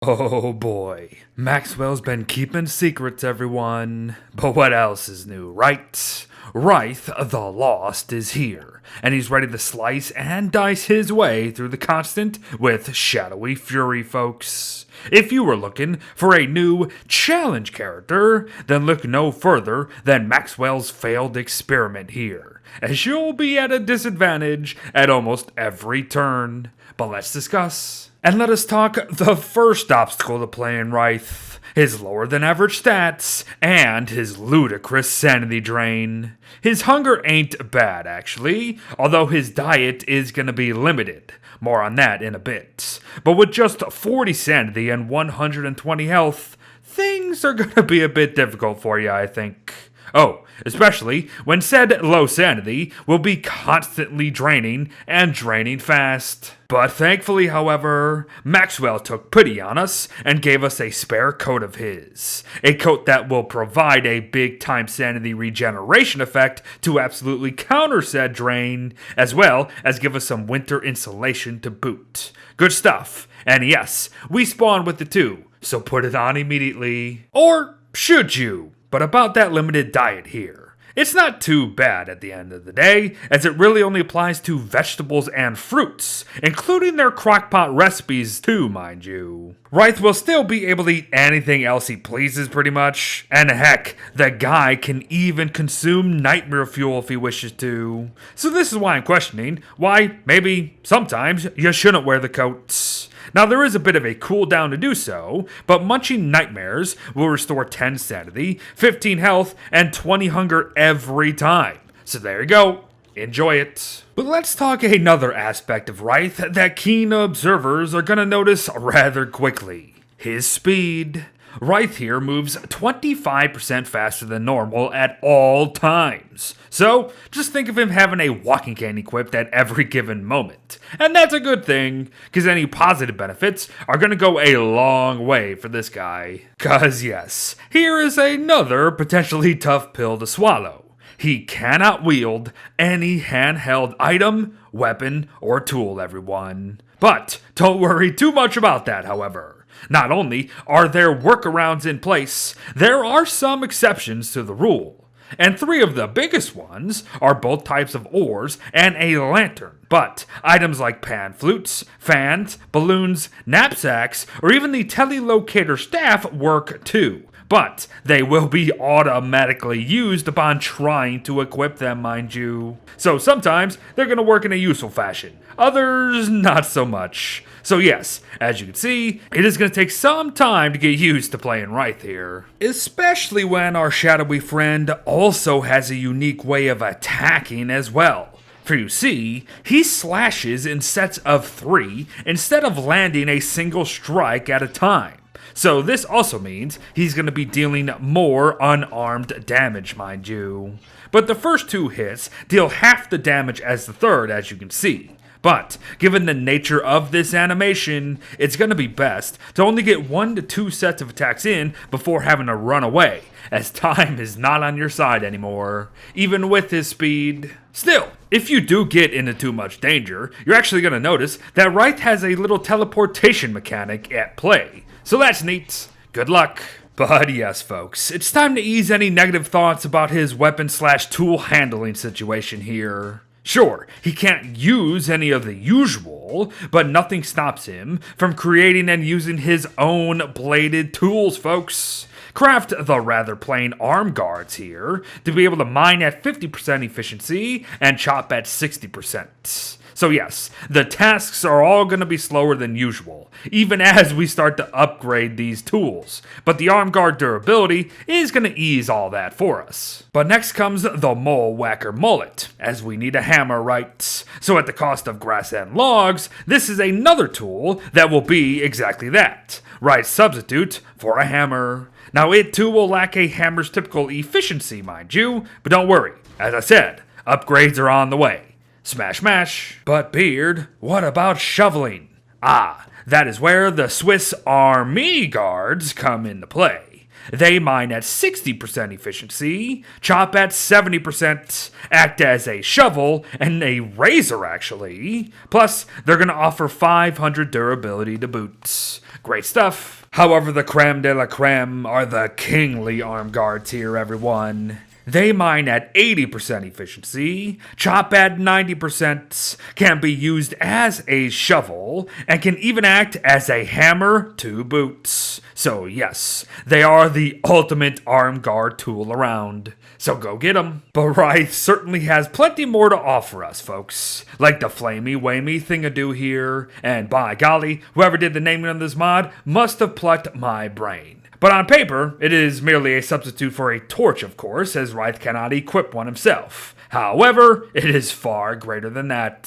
Oh boy, Maxwell's been keeping secrets, everyone. But what else is new, right? Writhe the Lost is here, and he's ready to slice and dice his way through the constant with shadowy fury, folks. If you were looking for a new challenge character, then look no further than Maxwell's failed experiment here, as you'll be at a disadvantage at almost every turn. But let's discuss. And let us talk the first obstacle to playing Writhe, his lower than average stats, and his ludicrous sanity drain. His hunger ain't bad, actually, although his diet is gonna be limited. More on that in a bit. But with just 40 sanity and 120 health, things are gonna be a bit difficult for you, I think. Oh, especially when said low sanity will be constantly draining and draining fast. But thankfully, however, Maxwell took pity on us and gave us a spare coat of his. A coat that will provide a big time sanity regeneration effect to absolutely counter said drain, as well as give us some winter insulation to boot. Good stuff. And yes, we spawn with the two, so put it on immediately. Or should you? But about that limited diet here, it's not too bad at the end of the day, as it really only applies to vegetables and fruits, including their crockpot recipes too, mind you. Writhe will still be able to eat anything else he pleases pretty much, and heck, the guy can even consume nightmare fuel if he wishes to. So this is why I'm questioning why maybe sometimes you shouldn't wear the coats. Now, there is a bit of a cooldown to do so, but munching nightmares will restore 10 sanity, 15 health, and 20 hunger every time. So there you go. Enjoy it. But let's talk another aspect of Writhe that keen observers are going to notice rather quickly. His speed. Writhe here moves 25% faster than normal at all times. So, just think of him having a walking cane equipped at every given moment. And that's a good thing, because any positive benefits are going to go a long way for this guy. Cause yes, here is another potentially tough pill to swallow. He cannot wield any handheld item, weapon, or tool, everyone. But don't worry too much about that, however. Not only are there workarounds in place, there are some exceptions to the rule. And three of the biggest ones are both types of oars and a lantern. But items like pan flutes, fans, balloons, knapsacks, or even the telelocator staff work too. But they will be automatically used upon trying to equip them, mind you. So sometimes they're going to work in a useful fashion, others not so much. So yes, as you can see, it is going to take some time to get used to playing Writhe here. Especially when our shadowy friend also has a unique way of attacking as well. For you see, he slashes in sets of 3 instead of landing a single strike at a time. So this also means he's going to be dealing more unarmed damage, mind you. But the first 2 hits deal half the damage as the third, as you can see. But given the nature of this animation, it's going to be best to only get 1 to 2 sets of attacks in before having to run away, as time is not on your side anymore, even with his speed. Still, if you do get into too much danger, you're actually going to notice that Writhe has a little teleportation mechanic at play. So that's neat. Good luck. But yes, folks, it's time to ease any negative thoughts about his weapon/tool handling situation here. Sure, he can't use any of the usual, but nothing stops him from creating and using his own bladed tools, folks. Craft the rather plain armguards here to be able to mine at 50% efficiency and chop at 60%. So yes, the tasks are all going to be slower than usual, even as we start to upgrade these tools. But the armguard durability is going to ease all that for us. But next comes the Mole Whacker Mullet, as we need a hammer, right? So at the cost of grass and logs, this is another tool that will be exactly that. Right substitute for a hammer. Now it too will lack a hammer's typical efficiency, mind you, but don't worry. As I said, upgrades are on the way. Smash, smash. But Beard, what about shoveling? Ah, that is where the Swiss Army Guards come into play. They mine at 60% efficiency, chop at 70%, act as a shovel and a razor actually. Plus, they're going to offer 500 durability to boot. Great stuff. However, the creme de la creme are the kingly arm guards here, everyone. They mine at 80% efficiency, chop at 90%, can be used as a shovel, and can even act as a hammer to boot. So yes, they are the ultimate arm guard tool around. So go get them. But Writhe certainly has plenty more to offer us, folks. Like the flamey-wamey thing-a-do here, and by golly, whoever did the naming of this mod must have plucked my brain. But on paper, it is merely a substitute for a torch, of course, as Writhe cannot equip one himself. However, it is far greater than that.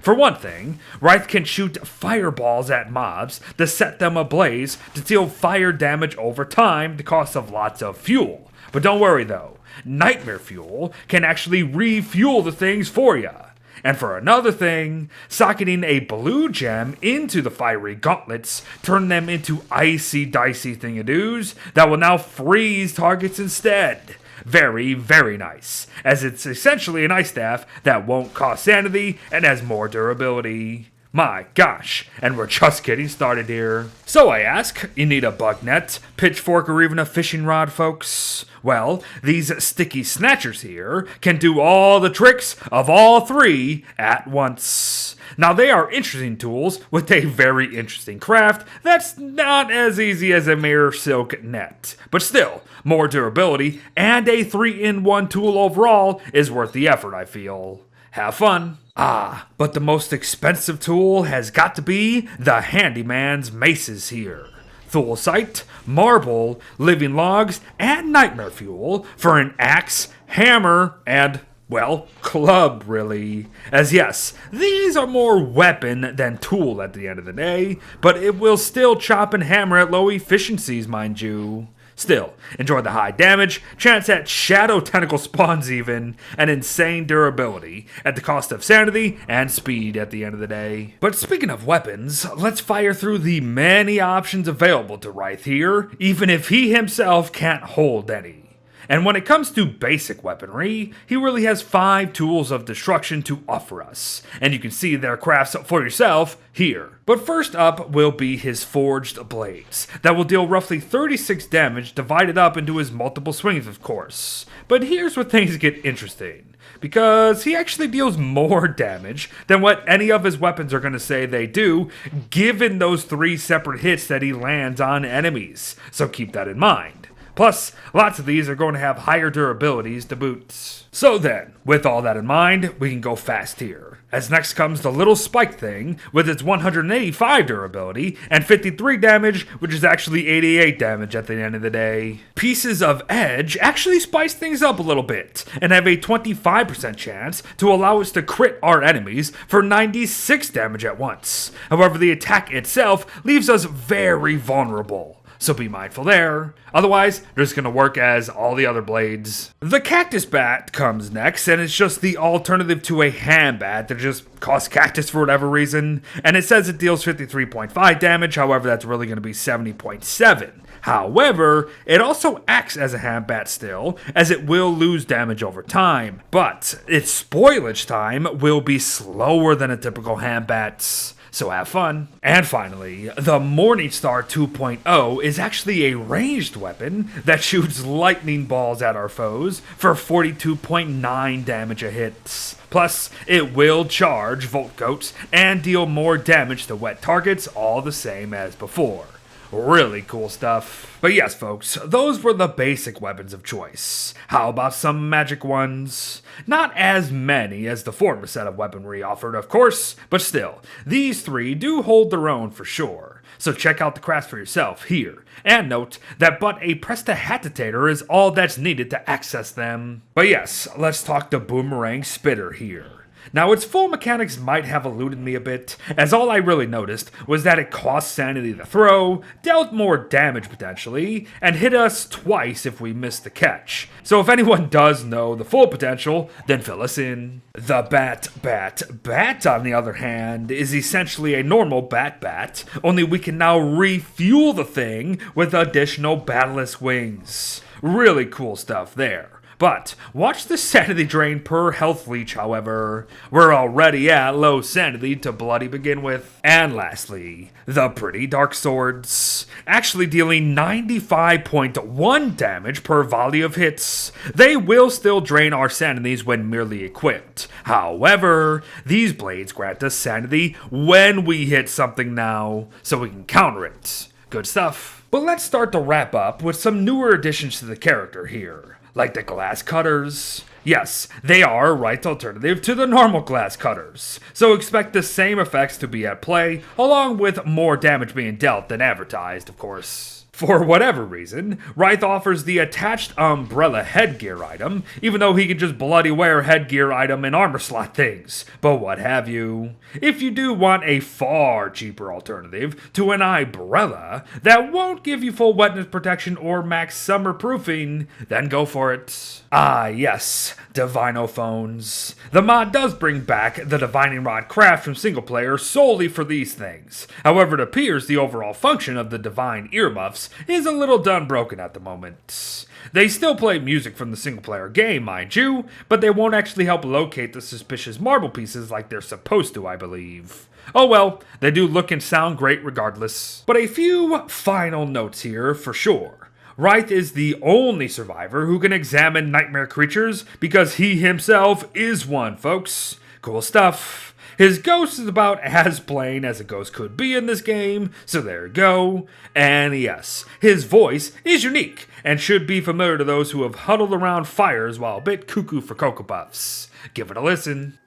For one thing, Writhe can shoot fireballs at mobs to set them ablaze to deal fire damage over time, the cost of lots of fuel. But don't worry though, nightmare fuel can actually refuel the things for ya. And for another thing, socketing a blue gem into the fiery gauntlets turn them into icy dicey thingadoos that will now freeze targets instead. Very, very nice, as it's essentially an ice staff that won't cost sanity and has more durability. My gosh, and we're just getting started here. So I ask, you need a bug net, pitchfork, or even a fishing rod, folks? Well, these sticky snatchers here can do all the tricks of all three at once. Now they are interesting tools with a very interesting craft that's not as easy as a mere silk net. But still, more durability and a 3-in-1 tool overall is worth the effort, I feel. Have fun. But the most expensive tool has got to be the handyman's maces here. Thulcite, marble, living logs, and nightmare fuel for an axe, hammer, and, well, club, really. As yes, these are more weapon than tool at the end of the day, but it will still chop and hammer at low efficiencies, mind you. Still, enjoy the high damage, chance at shadow tentacle spawns even, and insane durability, at the cost of sanity and speed at the end of the day. But speaking of weapons, let's fire through the many options available to Writhe here, even if he himself can't hold any. And when it comes to basic weaponry, he really has 5 tools of destruction to offer us, and you can see their crafts for yourself here. But first up will be his forged blades, that will deal roughly 36 damage divided up into his multiple swings, of course. But here's where things get interesting, because he actually deals more damage than what any of his weapons are going to say they do, given those 3 separate hits that he lands on enemies, so keep that in mind. Plus, lots of these are going to have higher durabilities to boot. So then, with all that in mind, we can go fast here. As next comes the little spike thing, with its 185 durability, and 53 damage, which is actually 88 damage at the end of the day. Pieces of edge actually spice things up a little bit, and have a 25% chance to allow us to crit our enemies for 96 damage at once. However, the attack itself leaves us very vulnerable. So be mindful there. Otherwise, they're just going to work as all the other blades. The cactus bat comes next, and it's just the alternative to a hand bat that just costs cactus for whatever reason. And it says it deals 53.5 damage, however, that's really going to be 70.7. However, it also acts as a hand bat still, as it will lose damage over time. But its spoilage time will be slower than a typical hand bat's. So have fun. And finally, the Morningstar 2.0 is actually a ranged weapon that shoots lightning balls at our foes for 42.9 damage a hit. Plus, it will charge Volt Goats and deal more damage to wet targets, all the same as before. Really cool stuff. But yes, folks, those were the basic weapons of choice. How about some magic ones? Not as many as the former set of weaponry offered, of course, but still, these 3 do hold their own for sure. So check out the crafts for yourself here, and note that but a prestidigitator is all that's needed to access them. But yes, let's talk the boomerang spitter here. Now, its full mechanics might have eluded me a bit, as all I really noticed was that it cost sanity to throw, dealt more damage potentially, and hit us twice if we missed the catch. So if anyone does know the full potential, then fill us in. The bat, on the other hand, is essentially a normal bat, only we can now refuel the thing with additional battleless wings. Really cool stuff there. But watch the sanity drain per health leech, however. We're already at low sanity to bloody begin with. And lastly, the pretty dark swords. Actually dealing 95.1 damage per volley of hits. They will still drain our sanities when merely equipped. However, these blades grant us sanity when we hit something now, so we can counter it. Good stuff. But let's start to wrap up with some newer additions to the character here, like the glass cutters. Yes, they are a right alternative to the normal glass cutters, so expect the same effects to be at play, along with more damage being dealt than advertised, of course. For whatever reason, Writhe offers the attached umbrella headgear item, even though he can just bloody wear headgear item and armor slot things, but what have you. If you do want a far cheaper alternative to an umbrella that won't give you full wetness protection or max summer proofing, then go for it. Ah yes, Divinophones. The mod does bring back the Divining Rod craft from single player solely for these things. However, it appears the overall function of the Divine Earmuffs is a little done broken at the moment. They still play music from the single player game, mind you, but they won't actually help locate the suspicious marble pieces like they're supposed to, I believe. Oh well, they do look and sound great regardless. But a few final notes here for sure. Writhe is the only survivor who can examine nightmare creatures because he himself is one, folks. Cool stuff. His ghost is about as plain as a ghost could be in this game, so there you go. And yes, his voice is unique and should be familiar to those who have huddled around fires while a bit cuckoo for Cocoa Puffs. Give it a listen.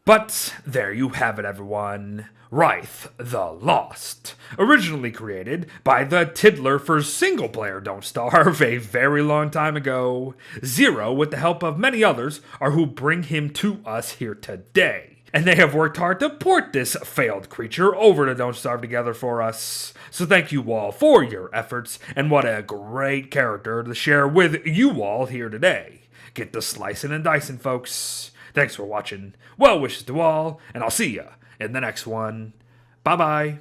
But there you have it, everyone. Writhe the Lost. Originally created by the Tiddler for Single Player Don't Starve a very long time ago. Zero, with the help of many others, are who bring him to us here today. And they have worked hard to port this failed creature over to Don't Starve together for us. So thank you all for your efforts, and what a great character to share with you all here today. Get the slicing and dicing, folks. Thanks for watching. Well wishes to all, and I'll see ya in the next one. Bye-bye.